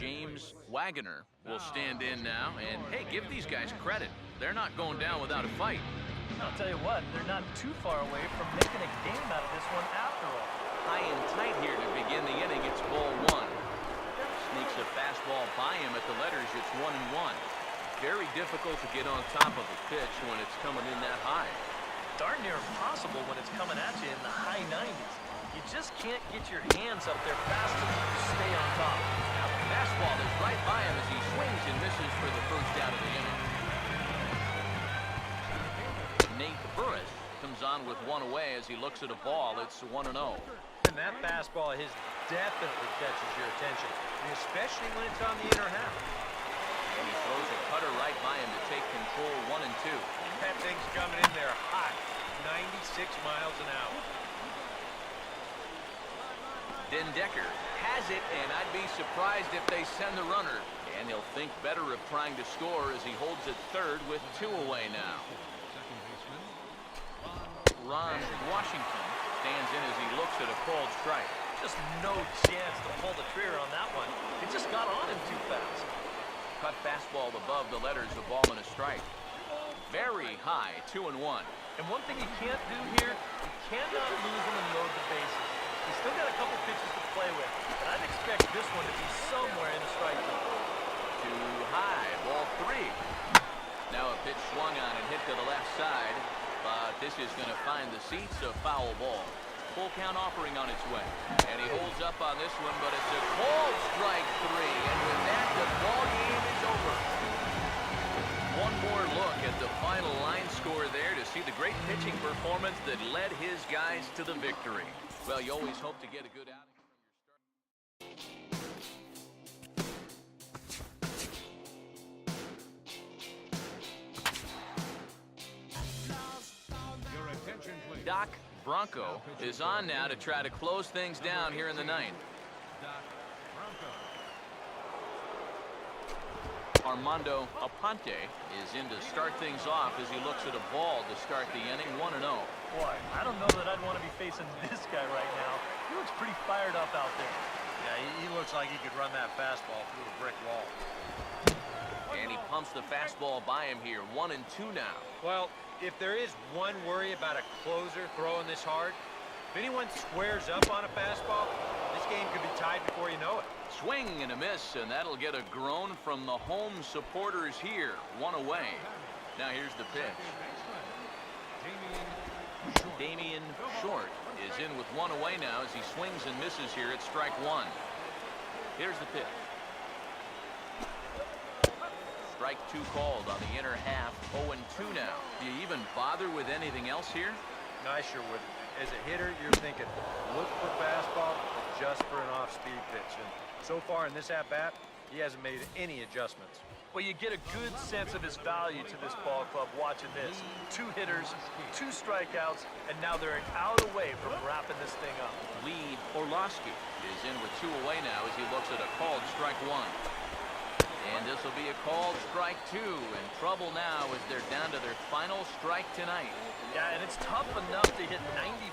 James Wagoner will stand in now. And, hey, give these guys credit. They're not going down without a fight. I'll tell you what, they're not too far away from making a game out of this one after all. High and tight here to begin the inning. It's ball one. Sneaks a fastball by him at the letters. It's 1-1. Very difficult to get on top of a pitch when it's coming in that high. Darn near impossible when it's coming at you in the high 90s. You just can't get your hands up there fast enough to stay on top. Now the fastball is right by him as he swings and misses for the first out of the inning. Nate Burris comes on with one away as he looks at a ball. It's 1-0. And that fastball of his definitely catches your attention, especially when it's on the inner half. And he throws a cutter right by him to take control. 1-2. That thing's coming in there hot, 96 miles an hour. Den Decker has it, and I'd be surprised if they send the runner. And he'll think better of trying to score as he holds it third with 2 away now. Ron Washington stands in as he looks at a called strike. Just no chance to pull the trigger on that one. It just got on him too fast. Cut fastball above the letters, a ball and a strike. Very high, 2-1. And one thing you can't do here, you cannot lose him and load the bases. He's still got a couple pitches to play with, but I'd expect this one to be somewhere in the strike zone. Too high, ball 3. Now a pitch swung on and hit to the left side, but this is going to find the seats, a foul ball. Full count offering on its way. And he holds up on this one, but it's a called strike 3. And with that, the ball game is over. One more look at the final line score there to see the great pitching performance that led his guys to the victory. Well, you always hope to get a good outing from your start. Doc Bronco is on now to try to close things down here in the ninth. Armando Aponte is in to start things off as he looks at a ball to start the inning. 1-0. Boy, I don't know that I'd want to be facing this guy right now. He looks pretty fired up out there. Yeah, he looks like he could run that fastball through a brick wall. And he pumps the fastball by him here. 1-2 now. Well, if there is one worry about a closer throwing this hard, if anyone squares up on a fastball, this game could be tied before you know it. Swing and a miss, and that'll get a groan from the home supporters here. 1 away. Now here's the pitch. Damian Short is in with 1 away now as he swings and misses here at strike 1. Here's the pitch. Strike 2 called on the inner half. 0-2 now. Do you even bother with anything else here? No, I sure would. As a hitter, you're thinking, look for fastball, adjust for an off-speed pitch. And so far in this at-bat, he hasn't made any adjustments. Well, you get a good sense of his value to this ball club watching this. 2 hitters, 2 strikeouts, and now they're out away from wrapping this thing up. Lee Orlowski is in with 2 away now as he looks at a called strike 1. And this will be a called strike 2. In trouble now as they're down to their final strike tonight. Yeah, and it's tough enough to hit 95+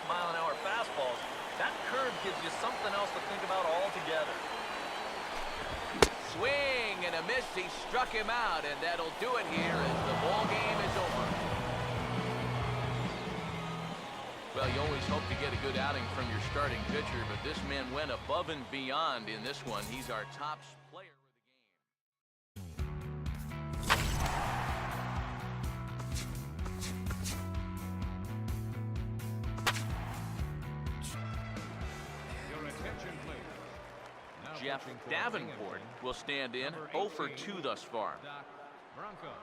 mile-an-hour fastballs. That curve gives you something else to think about altogether. Swing and a miss. He struck him out, and that'll do it here as the ball game is over. Well, you always hope to get a good outing from your starting pitcher, but this man went above and beyond in this one. He's our top player of the game. Jeff Davenport will stand in. 0 for 2 thus far. Bronco.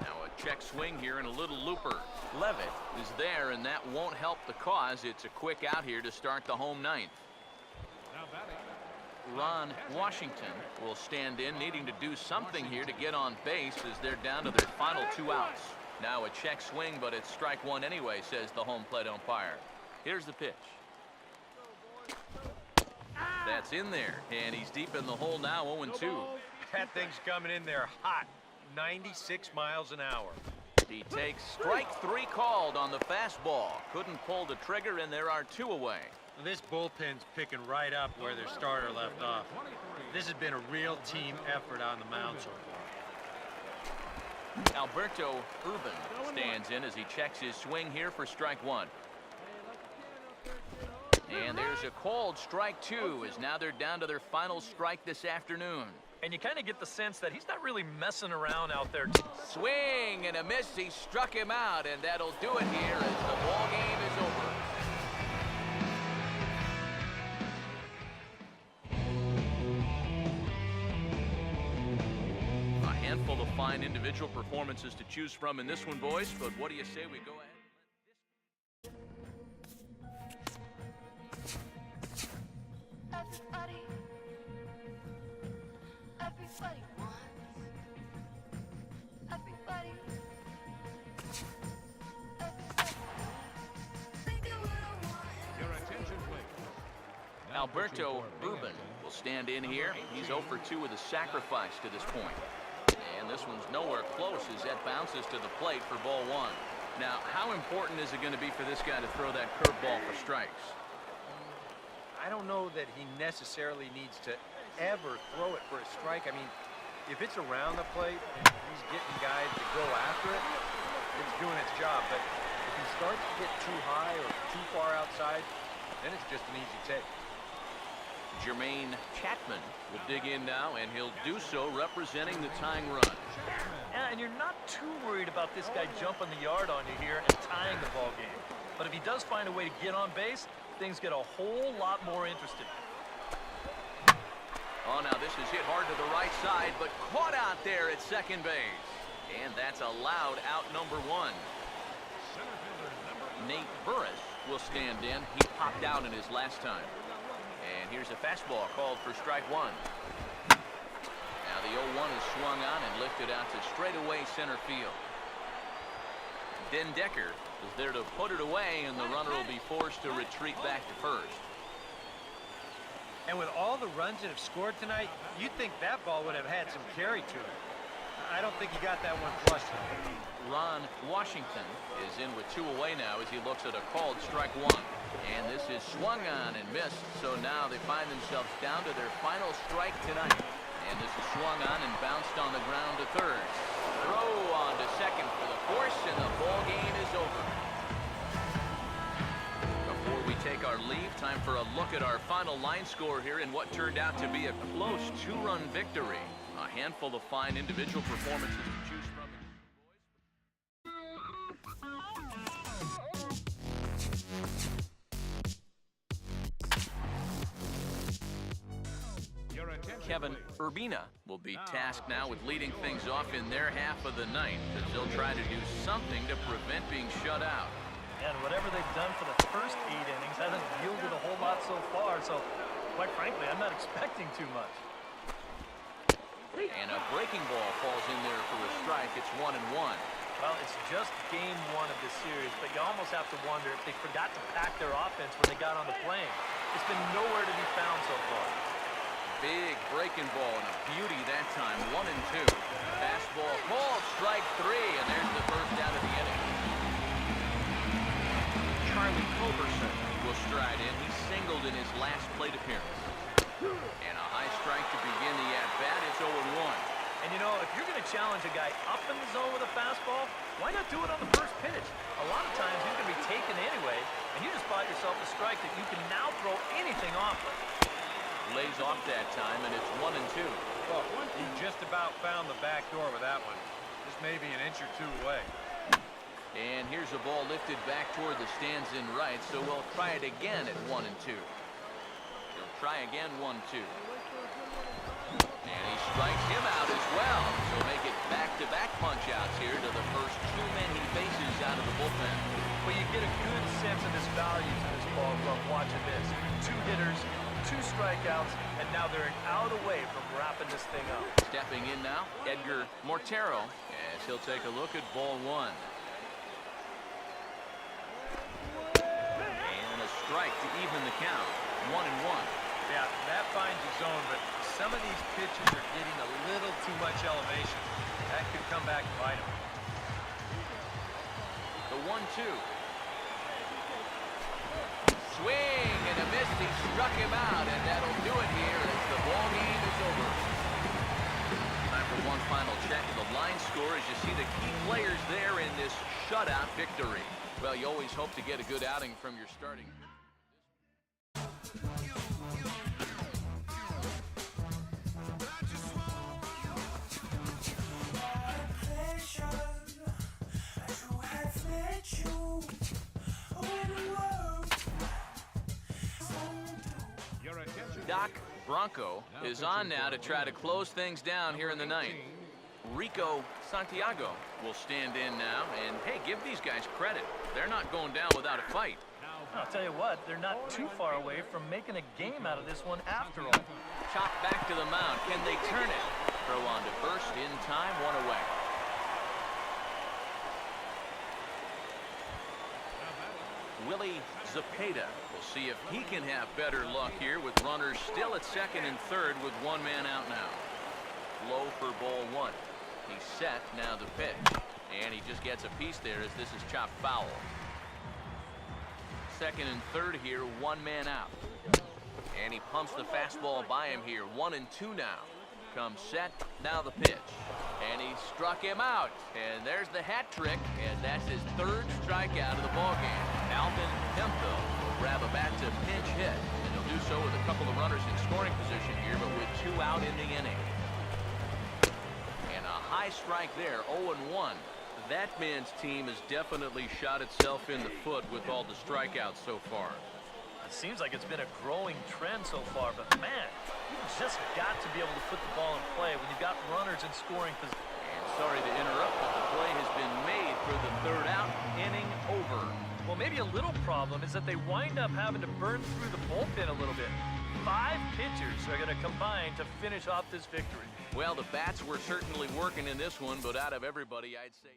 Now a check swing here and a little looper. Levitt is there, and that won't help the cause. It's a quick out here to start the home ninth. Now batting. Ron Washington will stand in, needing to do something here to get on base as they're down to their final 2 outs. Now a check swing, but it's strike 1 anyway, says the home plate umpire. Here's the pitch. That's in there, and he's deep in the hole now. 0-2. That thing's coming in there hot, 96 miles an hour. He takes strike 3 called on the fastball. Couldn't pull the trigger, and there are 2 away. This bullpen's picking right up where their starter left off. This has been a real team effort on the mound so far. Alberto Urban stands in as he checks his swing here for strike 1. And there's a called strike 2, as now they're down to their final strike this afternoon. And you kind of get the sense that he's not really messing around out there. Swing and a miss. He struck him out, and that'll do it here as the ball game is over. A handful of fine individual performances to choose from in this one, boys, but what do you say we go ahead? Everybody wants. Everybody. Your attention, please. Alberto Urban will stand in here. He's 0 for 2 with a sacrifice to this point. And this one's nowhere close as that bounces to the plate for ball 1. Now, how important is it going to be for this guy to throw that curveball for strikes? I don't know that he necessarily needs to ever throw it for a strike. I mean, if it's around the plate and he's getting guys to go after it, it's doing its job. But if he starts to get too high or too far outside, then it's just an easy take. Jermaine Chapman will dig in now, and he'll do so representing the tying run. Yeah, and you're not too worried about this guy jumping the yard on you here and tying the ball game. But if he does find a way to get on base, things get a whole lot more interesting. Oh, now this is hit hard to the right side, but caught out there at second base. And that's a loud out number 1. Nate Burris will stand in. He popped out in his last time. And here's a fastball called for strike 1. Now the 0-1 is swung on and lifted out to straightaway center field. Den Decker is there to put it away, and the runner will be forced to retreat back to first. And with all the runs that have scored tonight, you'd think that ball would have had some carry to it. I don't think he got that one flush. Ron Washington is in with 2 away now as he looks at a called strike 1. And this is swung on and missed, so now they find themselves down to their final strike tonight. And this is swung on and bounced on the ground to third. Throw on to second for the force, and the ball game is over. Before we take our leave, time for a look at our final line score here in what turned out to be a close 2-run victory. A handful of fine individual performances to choose from. Kevin Urbina will be tasked now with leading things off in their half of the ninth, as they'll try to do something to prevent being shut out. And whatever they've done for the first 8 innings hasn't yielded a whole lot so far, so quite frankly, I'm not expecting too much. And a breaking ball falls in there for a strike. It's 1-1. Well, it's just game 1 of this series, but you almost have to wonder if they forgot to pack their offense when they got on the plane. It's been nowhere to be found so far. Big breaking ball and a beauty that time. 1-2. Fastball called strike 3, and there's the first out of the inning. Charlie Culberson will stride in. He singled in his last plate appearance. And a high strike to begin the at-bat. It's 0-1. And you know, if you're going to challenge a guy up in the zone with a fastball, why not do it on the first pitch? A lot of times he's going to be taken anyway, and you just bought yourself a strike that you can now throw anything off of. Lays off that time, and it's 1-2. Well, he just about found the back door with that one. Just maybe an inch or 2 away. And here's a ball lifted back toward the stands in right, so we'll try it again at 1-2. He'll try again 1-2. And he strikes him out as well. So make it back-to-back punch-outs here to the first 2 men he faces out of the bullpen. Well, you get a good sense of his value to this ball from watching this. 2 hitters, 2 strikeouts, and now they're an out away from wrapping this thing up. Stepping in now, Edgar Mortero, as he'll take a look at ball 1. And a strike to even the count. 1-1. Yeah, that finds the zone, but some of these pitches are getting a little too much elevation. That could come back and bite him. 1-2. Swing and a miss. He struck him out, and that'll do it here as the ball game is over. Time for one final check of the line score as you see the key players there in this shutout victory. Well, you always hope to get a good outing from your starting. Your attention. Doc Bronco is on now to try to close things down here in the ninth. Rico Santiago will stand in now, and hey, give these guys credit. They're not going down without a fight. I'll tell you what, they're not too far away from making a game out of this one after all. Chop back to the mound. Can they turn it? Throw on to first in time, one away. Willie Zepeda. We'll see if he can have better luck here with runners still at second and third with one man out now. Low for ball one. He's set, now the pitch. And he just gets a piece there as this is chopped foul. Second and third here, one man out. And he pumps the fastball by him here. 1-2 now. Comes set, now the pitch. And he struck him out. And there's the hat trick, and that's his third strikeout of the ballgame. Alvin Hemphill will grab a bat to pinch hit. And he'll do so with a couple of runners in scoring position here, but with 2 out in the inning. And a high strike there, 0-1. That man's team has definitely shot itself in the foot with all the strikeouts so far. It seems like it's been a growing trend so far, but man, you've just got to be able to put the ball in play when you've got runners in scoring position. And sorry to interrupt, but the play has been made for the third out, inning over. Well, maybe a little problem is that they wind up having to burn through the bullpen a little bit. 5 pitchers are going to combine to finish off this victory. Well, the bats were certainly working in this one, but out of everybody, I'd say...